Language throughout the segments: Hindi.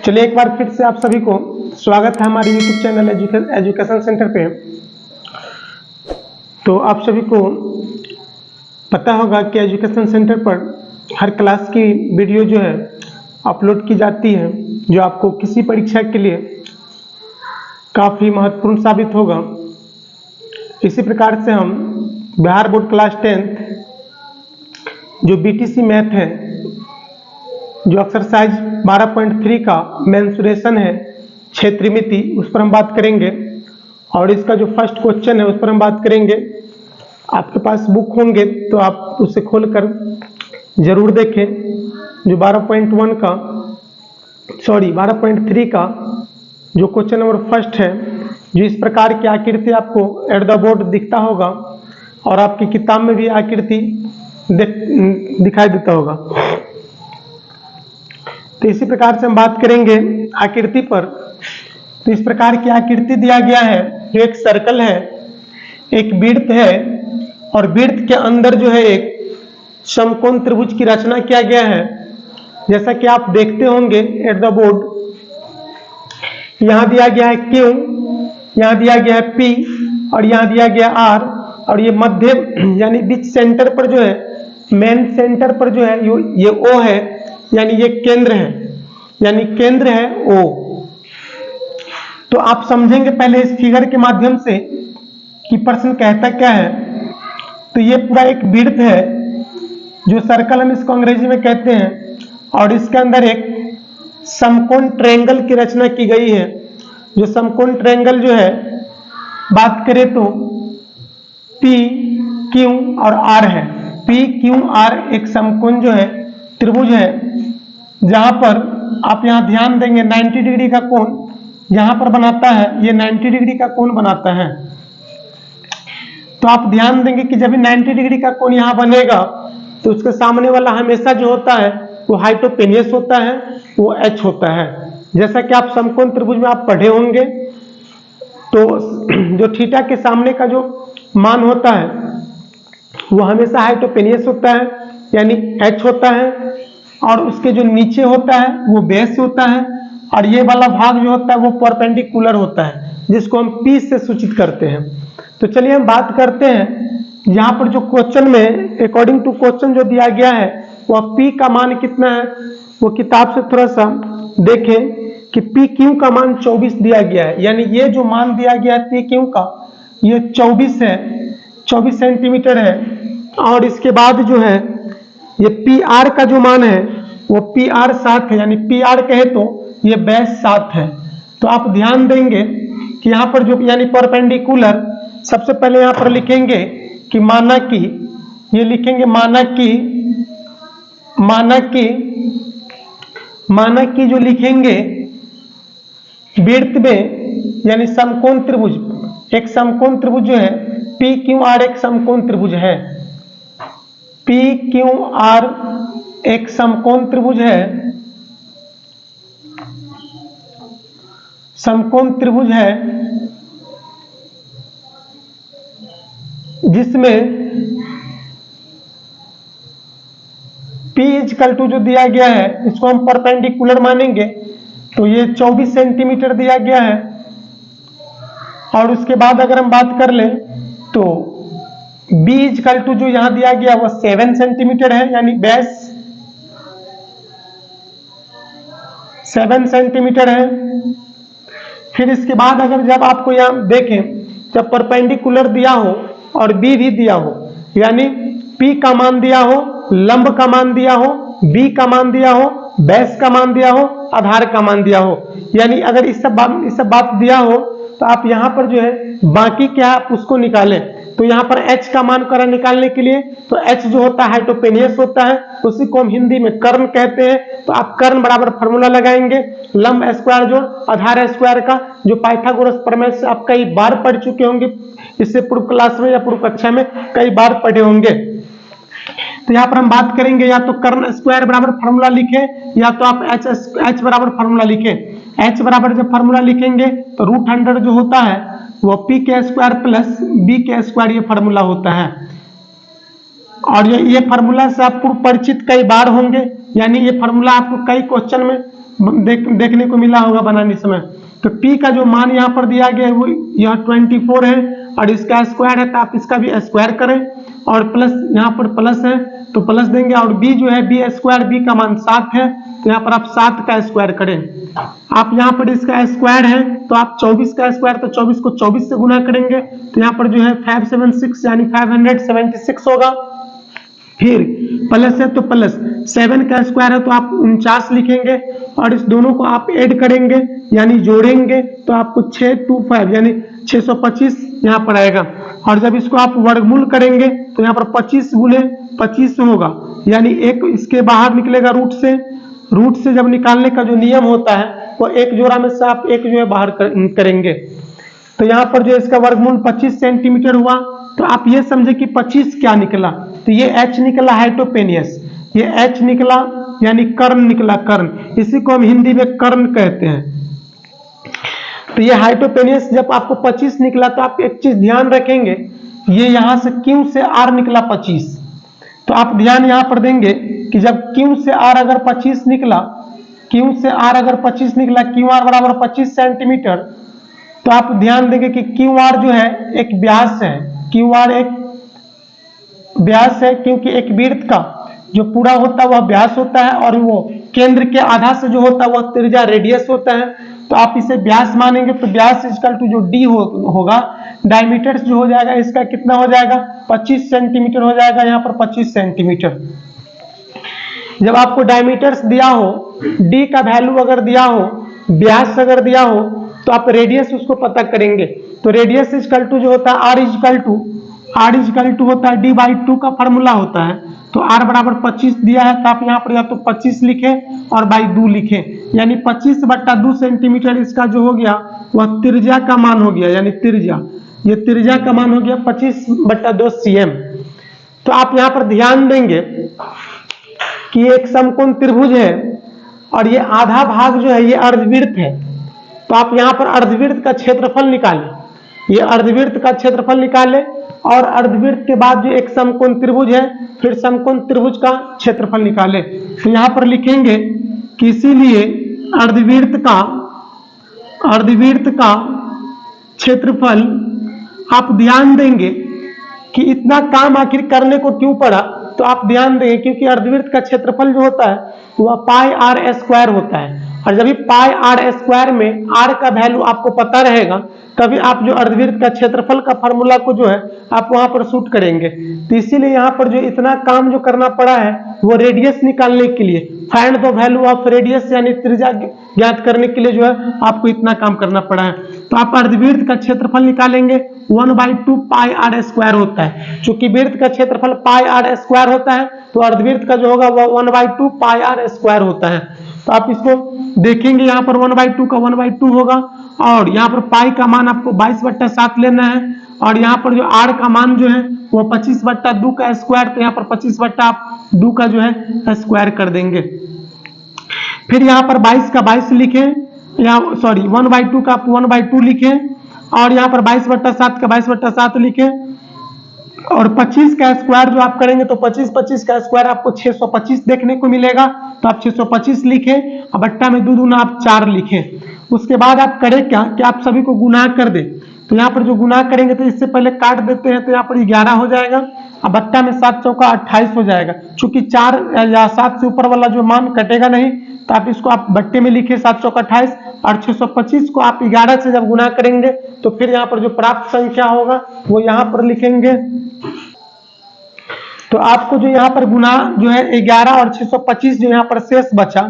चलिए एक बार फिर से आप सभी को स्वागत है हमारे YouTube चैनल एजुकेशन सेंटर पे। तो आप सभी को पता होगा कि एजुकेशन सेंटर पर हर क्लास की वीडियो जो है अपलोड की जाती है, जो आपको किसी परीक्षा के लिए काफ़ी महत्वपूर्ण साबित होगा। इसी प्रकार से हम बिहार बोर्ड क्लास 10th जो BTC मैथ है, जो एक्सरसाइज 12.3 का मेंसुरेशन है, क्षेत्रीय मिति, उस पर हम बात करेंगे। और इसका जो फर्स्ट क्वेश्चन है उस पर हम बात करेंगे। आपके पास बुक होंगे तो आप उसे खोलकर जरूर देखें। जो 12.3 का जो क्वेश्चन नंबर फर्स्ट है, जो इस प्रकार की आकृति आपको एट द बोर्ड दिखता होगा और आपकी किताब में भी आकृति दिखाई देता होगा। तो इसी प्रकार से हम बात करेंगे आकृति पर। तो इस प्रकार की आकृति दिया गया है, जो एक सर्कल है, एक वृत्त है और वृत्त के अंदर जो है एक समकोण त्रिभुज की रचना किया गया है। जैसा कि आप देखते होंगे एट द बोर्ड, यहां दिया गया है Q, यहां दिया गया है P और यहां दिया गया R, और ये मध्य यानी बीच सेंटर पर जो है, मेन सेंटर पर जो है ये O है, यानी ये केंद्र है, यानी केंद्र है O। तो आप समझेंगे पहले इस फिगर के माध्यम से कि प्रश्न कहता क्या है। तो ये पूरा एक वृत्त है, जो सर्कल हम इसको अंग्रेजी में कहते हैं, और इसके अंदर एक समकोण ट्रायंगल की रचना की गई है। जो समकोण ट्रायंगल जो है, बात करें तो P, Q और R है। P, Q, R एक समकोण जो है त्रिभुज है, जहां पर आप यहां ध्यान देंगे 90 डिग्री का कोण यहां पर बनाता है, ये 90 डिग्री का कोण बनाता है। तो आप ध्यान देंगे कि जब 90 डिग्री का कोण यहां बनेगा तो उसके सामने वाला हमेशा जो होता है वो हाइपोटेन्यूस होता है, वो H होता है। जैसा कि आप समकोण त्रिभुज में आप पढ़े होंगे, तो जो थीटा के सामने का जो मान होता है वो हमेशा हाइपोटेन्यूस होता है, यानी H होता है, और उसके जो नीचे होता है वो बेस होता है, और ये वाला भाग जो होता है वो परपेंडिकुलर होता है, जिसको हम P से सूचित करते हैं। तो चलिए हम बात करते हैं यहाँ पर जो क्वेश्चन में अकॉर्डिंग टू क्वेश्चन जो दिया गया है वह P का मान कितना है, वो किताब से थोड़ा सा देखें कि PQ का मान 24 दिया गया है। यानी ये जो मान दिया गया है PQ का, ये 24 है, 24 सेंटीमीटर है। और इसके बाद जो है ये PR का जो मान है वो PR 7 है, यानी PR कहे तो ये बेस 7 है। तो आप ध्यान देंगे कि यहाँ पर जो यानी परपेंडिकुलर, सबसे पहले यहाँ पर लिखेंगे कि माना कि, ये लिखेंगे माना कि जो लिखेंगे वृत्त में, यानी समकोण त्रिभुज, एक समकोण त्रिभुज जो है PQR एक समकोण त्रिभुज है, PQR एक समकोण त्रिभुज है, समकोण त्रिभुज है, जिसमें P = जो दिया गया है इसको हम परपेंडिकुलर मानेंगे, तो ये 24 सेंटीमीटर दिया गया है। और उसके बाद अगर हम बात कर लें तो B = जो यहां दिया गया वो 7 सेंटीमीटर है, यानी बेस 7 सेंटीमीटर है। फिर इसके बाद अगर जब आपको यहां देखें, जब परपेंडिकुलर दिया हो और B भी दिया हो, यानी P का मान दिया हो, लंब का मान दिया हो, B का मान दिया हो, बेस का मान दिया हो, आधार का मान दिया हो, यानी अगर इस सब बात दिया हो तो आप यहाँ पर जो है बाकी क्या आप उसको निकालें। तो यहाँ पर H का मान करा निकालने के लिए, तो H जो होता है हाइपोटेन्यूस होता है, उसी को हम हिंदी में कर्ण कहते हैं। तो आप कर्ण बराबर फॉर्मूला लगाएंगे, लंब स्क्वायर जोड़ आधार स्क्वायर का, जो पाइथागोरस प्रमेय से आप कई बार पढ़ चुके होंगे, इससे पूर्व क्लास में या पूर्व कक्षा में कई बार पढ़े होंगे। तो यहाँ पर हम बात करेंगे, या तो कर्ण स्क्वायर बराबर फॉर्मूला लिखें, या तो आप H बराबर फॉर्मूला लिखें। H बराबर जब फॉर्मूला लिखेंगे तो √100 जो होता है वो PK² + BK² ये फॉर्मूला होता है। और ये फॉर्मूला से आप पूर्व परिचित कई बार होंगे, यानी ये फॉर्मूला आपको कई क्वेश्चन में देखने को मिला होगा बनाने समय। तो P का जो मान यहाँ पर दिया गया है वो यह 24 है और इसका स्क्वायर है, तो आप इसका भी स्क्वायर करें और प्लस यहाँ पर प्लस है तो प्लस देंगे। और B जो है B स्क्वायर, B का मान 7 है तो यहाँ पर आप 7 का स्क्वायर करें। आप यहाँ पर इसका स्क्वायर है तो आप 24 का स्क्वायर, तो 24 को 24 से गुना करेंगे तो यहाँ पर जो है 576 यानी 576 होगा। फिर प्लस है तो प्लस 7 का स्क्वायर है तो आप 49 लिखेंगे और इस दोनों को आप ऐड करेंगे यानी जोड़ेंगे तो आपको 625 यानी 625 यहाँ पर आएगा। और जब इसको आप वर्गमूल करेंगे तो यहाँ पर 25 गुने 25 होगा यानी एक इसके बाहर निकलेगा रूट से। रूट से जब निकालने का जो नियम होता है वो एक जोड़ा में से आप एक जो है बाहर करेंगे। तो यहाँ पर जो इसका वर्गमूल 25 सेंटीमीटर हुआ। तो आप ये समझे कि 25 क्या निकला, तो ये H निकला हाइटोपेनियस, ये H निकला यानी कर्ण निकला, कर्ण, इसी को हम हिंदी में कर्ण कहते हैं। तो ये हाइटोपेनियस जब आपको 25 निकला तो आप एक चीज ध्यान रखेंगे, ये यहां से Q से R निकला 25, तो आप ध्यान यहां पर देंगे कि जब Q से R अगर 25 निकला, Q से R अगर 25 निकला, QR बराबर 25 सेंटीमीटर, तो आप ध्यान देंगे कि QR जो है एक व्यास है, QR एक व्यास है क्योंकि एक वृत्त का जो पूरा होता है वह व्यास होता है और वो केंद्र के आधा से जो होता है वह त्रिज्या रेडियस होता है। तो आप इसे व्यास मानेंगे तो व्यास इक्वल टू जो D होगा, डायमीटर्स जो हो जाएगा इसका कितना हो जाएगा 25 सेंटीमीटर हो जाएगा, यहाँ पर 25 सेंटीमीटर। जब आपको डायमीटर्स दिया हो, D का वैल्यू अगर दिया हो, व्यास अगर दिया हो, तो आप रेडियस उसको पता करेंगे। तो रेडियस इक्वल टू जो होता है R इक्वल टू होता है D/2 का फॉर्मूला होता है। तो R बराबर 25 दिया है तो आप यहाँ पर या तो 25 लिखें और बाई 2 लिखें, यानी 25/2 सेंटीमीटर इसका जो हो गया वह त्रिज्या का मान हो गया, यानी त्रिज्या, ये त्रिज्या का मान हो गया 25/2 cm। तो आप यहाँ पर ध्यान देंगे कि एक समकोण त्रिभुज है और ये आधा भाग जो है ये अर्धवृत्त है। तो आप यहाँ पर अर्धवृत्त का क्षेत्रफल निकालें, ये अर्धवृत्त का क्षेत्रफल निकालें और अर्धवृत्त के बाद जो एक समकोण त्रिभुज है फिर समकोण त्रिभुज का क्षेत्रफल निकालें। तो यहाँ पर लिखेंगे कि इसीलिए अर्धवृत्त का क्षेत्रफल, आप ध्यान देंगे कि इतना काम आखिर करने को क्यों पड़ा, तो आप ध्यान देंगे क्योंकि अर्धवृत्त का क्षेत्रफल जो होता है वह पाई आर स्क्वायर होता है और जब भी पाई आर स्क्वायर में आर का वैल्यू आपको पता रहेगा तभी आप जो अर्धवृत्त का क्षेत्रफल का फॉर्मूला को जो है आप वहां पर शूट करेंगे। तो इसीलिए यहाँ पर जो इतना काम जो करना पड़ा है वो रेडियस निकालने के लिए, find the value of radius यानी त्रिज्या ज्ञात करने के लिए जो है आपको इतना काम करना पड़ा है। तो आप अर्धवृत्त का क्षेत्रफल निकालेंगे 1/2 पाई आर स्क्वायर होता है, चूंकि वृत्त का क्षेत्रफल पाई आर स्क्वायर होता है तो अर्धवृत्त का जो होगा वह 1/2 पाई आर स्क्वायर होता है। तो आप इसको देखेंगे यहाँ पर 1/2 का 1/2 होगा और यहाँ पर पाई का मान आपको 22/7 लेना है और यहाँ पर जो आर का मान जो है वो 25/2 का स्क्वायर, तो यहाँ पर 25/2 का जो है स्क्वायर कर देंगे। फिर यहाँ पर 22 का 22 लिखें, यहाँ सॉरी 1/2 का आप 1/2 लिखें और यहाँ पर 22/7 का 22/7 लिखें और 25 का स्क्वायर जो आप करेंगे तो 25 का स्क्वायर आपको 625 देखने को मिलेगा। तो आप 625 लिखें और बट्टा में 2 दूना आप 4 लिखें। उसके बाद आप करें क्या कि आप सभी को गुना कर दें। तो यहाँ पर जो गुना करेंगे तो इससे पहले काट देते हैं, तो यहाँ पर 11 हो जाएगा और बट्टा में 7 चौका 28 हो जाएगा। चूंकि 4 या 7 से ऊपर वाला जो मान कटेगा नहीं तो आप इसको आप बट्टे में लिखे 7 चौका 28 और 625 को आप 11 से जब गुना करेंगे तो फिर यहाँ पर जो प्राप्त संख्या होगा वो यहाँ पर लिखेंगे। तो आपको जो यहाँ पर गुना जो है 11 और 625 जो यहाँ पर शेष बचा,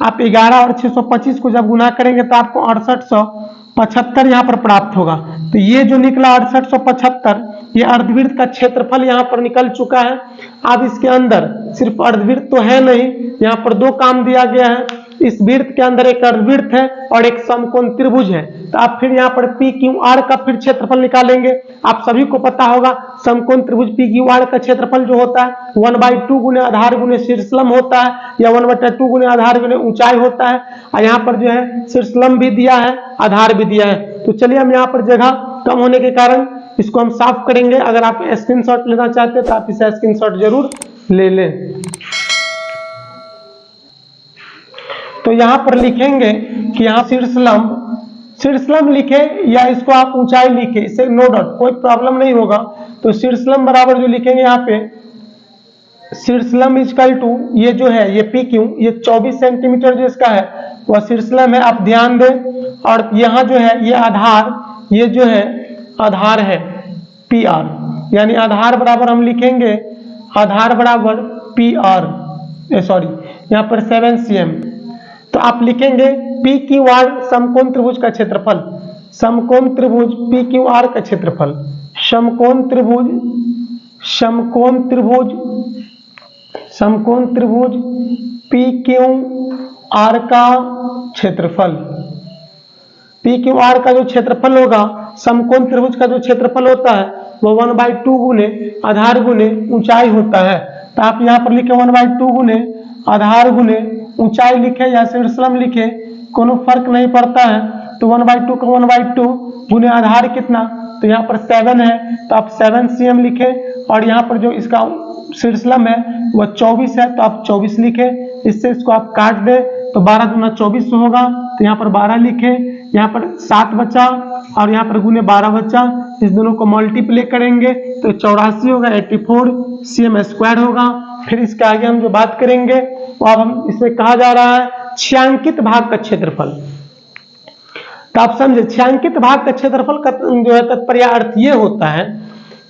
आप 11 और 625 को जब गुना करेंगे तो आपको 6875 यहाँ पर प्राप्त होगा। तो ये जो निकला 6875, ये अर्धवृत्त का क्षेत्रफल यहाँ पर निकल चुका है। अब इसके अंदर सिर्फ अर्धवृत्त तो है नहीं, यहाँ पर 2 काम दिया गया है। इस वृत्त के अंदर एक अर्धवृत्त है और एक समकोण त्रिभुज है। तो आप फिर यहाँ पर पी क्यू आर का फिर क्षेत्रफल निकालेंगे। आप सभी को पता होगा समकोण त्रिभुज पी क्यू आर का क्षेत्रफल जो होता है 1/2 गुने आधार गुने शीर्षलंब होता है या 1/2 गुने आधार गुने ऊंचाई होता है। और यहाँ पर जो है शीर्षलंब भी दिया है, आधार भी दिया है। तो चलिए हम यहाँ पर जगह कम होने के कारण इसको हम साफ करेंगे। अगर आप स्क्रीनशॉट लेना चाहते हैं तो आप इसे स्क्रीनशॉट जरूर ले लें। तो यहाँ पर लिखेंगे कि यहाँ शीर्षलंब लिखे या इसको आप ऊंचाई लिखे, इससे नो डाउट कोई प्रॉब्लम नहीं होगा। तो शीर्षलंब बराबर जो लिखेंगे यहाँ पे शीर्षलंब इक्वल टू ये जो है ये पी क्यू, ये 24 सेंटीमीटर जो इसका है वह शीर्षलंब है, आप ध्यान दें। और यहाँ जो है ये आधार, ये जो है आधार है पी आर, यानी आधार बराबर हम लिखेंगे आधार बराबर पी आर, सॉरी यहाँ पर 7 cm। तो आप लिखेंगे पी क्यू आर समकोण त्रिभुज का क्षेत्रफल, समकोण त्रिभुज पी क्यू आर का क्षेत्रफल, समकोण त्रिभुज पी क्यू आर का क्षेत्रफल। पी क्यू आर का जो क्षेत्रफल होगा, समकोण त्रिभुज का जो क्षेत्रफल होता है वो 1/2 गुने आधार गुने ऊंचाई होता है। तो आप यहाँ पर लिखे 1/2 गुने आधार गुने ऊंचाई लिखे या शीर्षलंब लिखे, कोनो फर्क नहीं पड़ता है। तो 1/2 का 1/2 गुने आधार कितना, तो यहाँ पर 7 है, तो आप 7 cm लिखे। और यहाँ पर जो इसका शीर्षलंब है वह 24 है, तो आप 24 लिखे। इससे इसको आप काट दे तो 12 दूना 24 होगा, तो यहाँ पर 12 लिखे, यहाँ पर 7 बचा और यहाँ पर गुने 12 बचा। इस दोनों को मल्टीप्लाई करेंगे तो 84 होगा, 84 cm² होगा। फिर इसके आगे हम जो बात करेंगे वो अब हम इसमें कहा जा रहा है छायांकित भाग का क्षेत्रफल। तो आप समझे छायांकित भाग का क्षेत्रफल का जो है तात्पर्य अर्थ ये होता है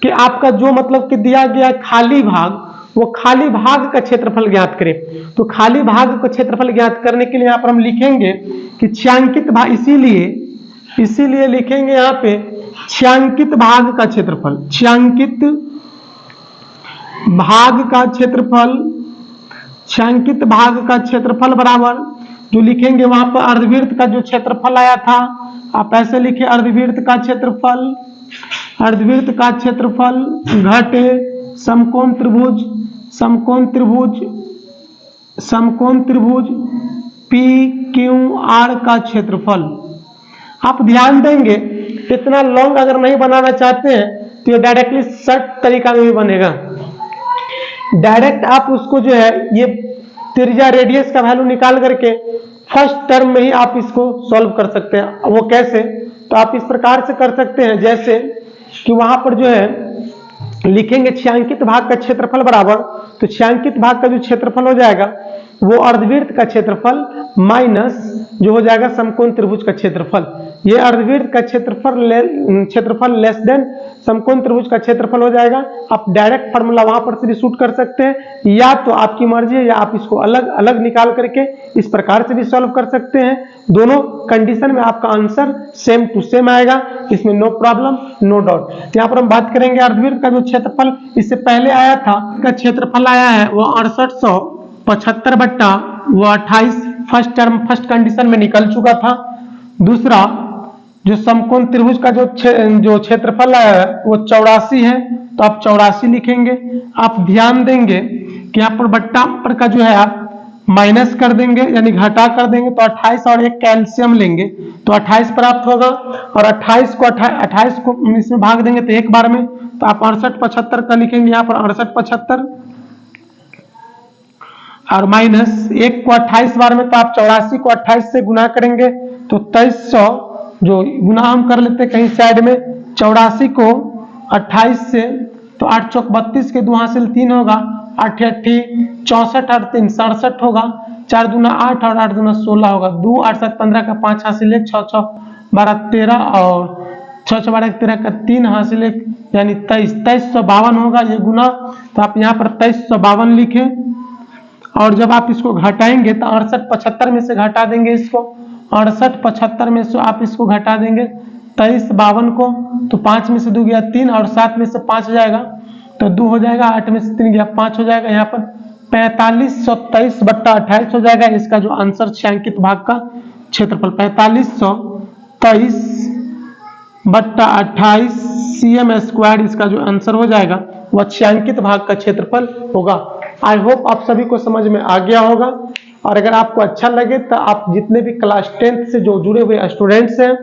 कि आपका जो मतलब कि दिया गया खाली भाग, वो खाली भाग का क्षेत्रफल ज्ञात करें। तो खाली भाग का क्षेत्रफल ज्ञात करने के लिए यहाँ पर हम लिखेंगे कि छायांकित भाग, इसीलिए लिखेंगे यहाँ पे छायांकित भाग का क्षेत्रफल, छायांकित भाग का क्षेत्रफल, छायांकित भाग का क्षेत्रफल बराबर जो लिखेंगे वहां पर अर्धवृत्त का जो क्षेत्रफल आया था, आप ऐसे लिखे अर्धवृत्त का क्षेत्रफल घटे समकोण त्रिभुज पी क्यू आर का क्षेत्रफल। आप ध्यान देंगे इतना लॉन्ग अगर नहीं बनाना चाहते हैं तो ये डायरेक्टली शॉर्ट तरीका में भी बनेगा। डायरेक्ट आप उसको जो है ये त्रिज्या रेडियस का वैल्यू निकाल करके फर्स्ट टर्म में ही आप इसको सॉल्व कर सकते हैं। वो कैसे, तो आप इस प्रकार से कर सकते हैं जैसे कि वहां पर जो है लिखेंगे छायांकित भाग का क्षेत्रफल बराबर, तो छायांकित भाग का जो क्षेत्रफल हो जाएगा वो अर्धवृत्त का क्षेत्रफल माइनस जो हो जाएगा समकोण त्रिभुज का क्षेत्रफल। ये अर्धवृत्त का क्षेत्रफल लेस देन समकोण त्रिभुज का क्षेत्रफल हो जाएगा। आप डायरेक्ट फार्मूला वहां पर से भी शूट कर सकते हैं, या तो आपकी मर्जी है या आप इसको अलग अलग निकाल करके इस प्रकार से भी सॉल्व कर सकते हैं। दोनों कंडीशन में आपका आंसर सेम टू सेम आएगा, इसमें नो प्रॉब्लम नो डाउट। यहाँ पर हम बात करेंगे अर्धवृत्त का जो क्षेत्रफल इससे पहले आया था, का क्षेत्रफल आया है वो 6875 बट्टा वो 28 फर्स्ट कंडीशन में निकल चुका था। दूसरा जो समकोण त्रिभुज का जो क्षेत्रफल आया है वो 84 है, तो आप 84 लिखेंगे। आप ध्यान देंगे कि यहाँ पर बट्टा पर का जो है आप माइनस कर देंगे यानी घटा कर देंगे, तो 28 और एक कैल्शियम लेंगे तो 28 प्राप्त होगा। और 28 को इसमें भाग देंगे तो एक बार में, तो आप 6875 का लिखेंगे यहाँ पर 6875 और माइनस 1 को 28 बार में, तो आप 84 को 28 से गुना करेंगे तो 2300, जो गुना हम कर लेते कहीं साइड में, 84 को 28 से, तो 8 चौक 32 के 2 हासिल 3 होगा, 8 8 64 और 3 67 होगा, 4 दूना 8 और 8 दूना 16 होगा, 2 8 7 15 का 5 हासिल 1, 6 6 12 13 और 6 6 12 13 का 3 हासिल 1 यानी 2352 होगा ये गुना। तो आप यहाँ पर 2352 लिखें। और जब आप इसको घटाएंगे तो 6875 में से घटा देंगे इसको, 6875 में से आप इसको घटा देंगे 2352 को, तो 5 में से 2 गया 3 और 7 में से 5 जाएगा तो 2 हो जाएगा, 8 में से 3 गया 5 हो जाएगा, यहाँ पर 4523 बट्टा 28 हो जाएगा। इसका जो आंसर छायांकित भाग का क्षेत्रफल 4523 बट्टा 28 cm² इसका जो आंसर हो जाएगा वह छायांकित भाग का क्षेत्रफल होगा। आई होप आप सभी को समझ में आ गया होगा, और अगर आपको अच्छा लगे तो आप जितने भी क्लास 10th से जो जुड़े हुए स्टूडेंट्स हैं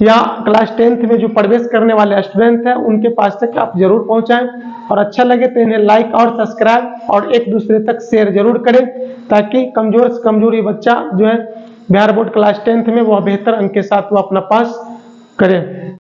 या क्लास 10th में जो प्रवेश करने वाले स्टूडेंट हैं उनके पास तक आप जरूर पहुंचाएं, और अच्छा लगे तो इन्हें लाइक और सब्सक्राइब और एक दूसरे तक शेयर जरूर करें, ताकि कमजोर से कमजोर ये बच्चा जो है बिहार बोर्ड क्लास 10th में वह बेहतर अंक के साथ वो अपना पास करे।